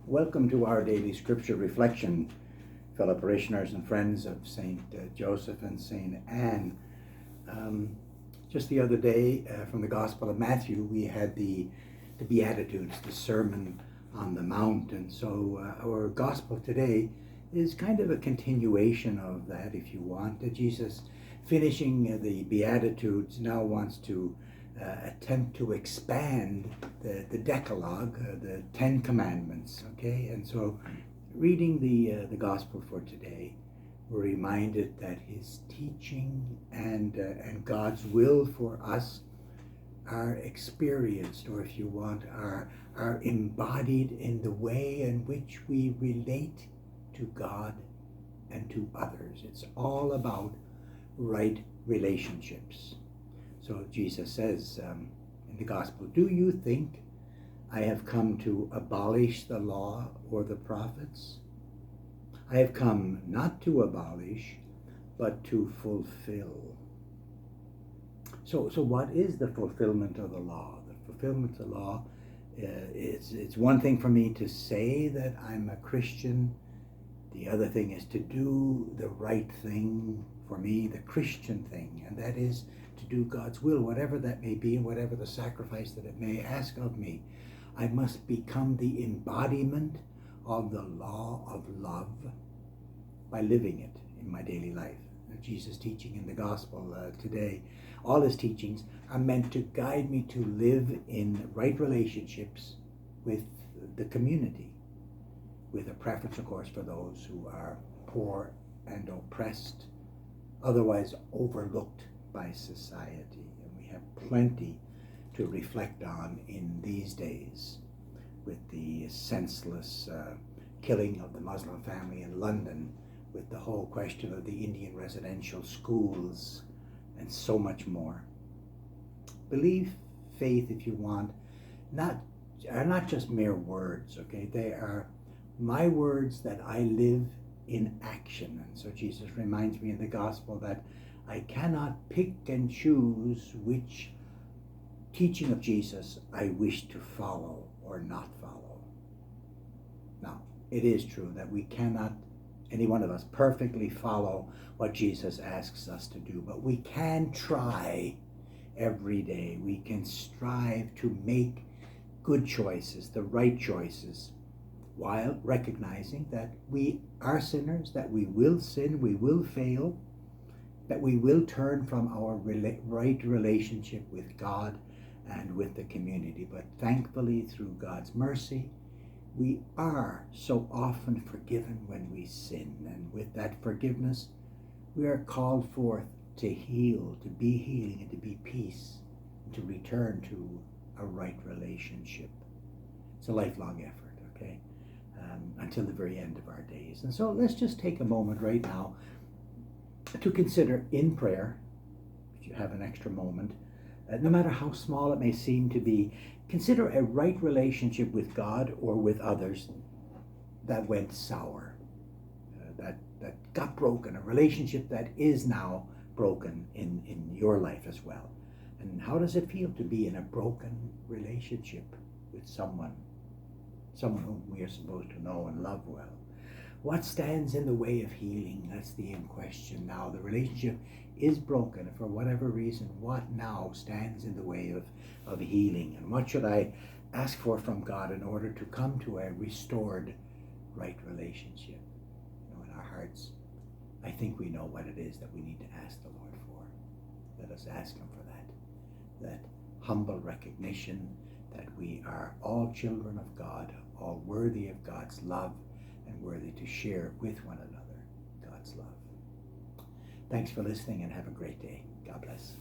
Welcome to our daily scripture reflection, fellow parishioners and friends of St. Joseph and St. Anne. Just the other day, from the Gospel of Matthew, we had the Beatitudes, the Sermon on the Mount. And so our Gospel today is kind of a continuation of that, if you want. Jesus, finishing the Beatitudes, now wants to attempt to expand the Decalogue, the Ten Commandments, okay? And so reading the Gospel for today, we're reminded that his teaching and God's will for us are experienced, or if you want, are embodied in the way in which we relate to God and to others. It's all about right relationships. So Jesus says in the Gospel, "Do you think I have come to abolish the law or the prophets? I have come not to abolish, but to fulfill." So what is the fulfillment of the law? The fulfillment of the law it's one thing for me to say that I'm a Christian. The other thing is to do the right thing, for me, the Christian thing, and that is to do God's will, whatever that may be and whatever the sacrifice that it may ask of me. I must become the embodiment of the law of love by living it in my daily life. Jesus' teaching in the Gospel today, all his teachings are meant to guide me to live in right relationships with the community, with a preference, of course, for those who are poor and oppressed, otherwise overlooked by society. And we have plenty to reflect on in these days with the senseless killing of the Muslim family in London, with the whole question of the Indian residential schools, and so much more. Belief, faith, if you want, are not just mere words, okay? They are my words that I live in action. And so Jesus reminds me in the Gospel that I cannot pick and choose which teaching of Jesus I wish to follow or not follow. Now, it is true that we cannot, any one of us, perfectly follow what Jesus asks us to do, but we can try every day. We can strive to make good choices, the right choices, while recognizing that we are sinners, that we will sin, we will fail, that we will turn from our right relationship with God and with the community. But thankfully, through God's mercy, we are so often forgiven when we sin. And with that forgiveness, we are called forth to heal, to be healing, and to be peace, and to return to a right relationship. It's a lifelong effort, okay? Until the very end of our days. And so let's just take a moment right now to consider in prayer, if you have an extra moment, no matter how small it may seem to be, consider a right relationship with God or with others that went sour, that got broken, a relationship that is now broken in your life as well. And how does it feel to be in a broken relationship with someone whom we are supposed to know and love well? What stands in the way of healing? That's the in question now. The relationship is broken for whatever reason. What now stands in the way of healing? And what should I ask for from God in order to come to a restored right relationship? In our hearts, I think we know what it is that we need to ask the Lord for. Let us ask him for that humble recognition that we are all children of God, all worthy of God's love, and worthy to share with one another God's love. Thanks for listening, and have a great day. God bless.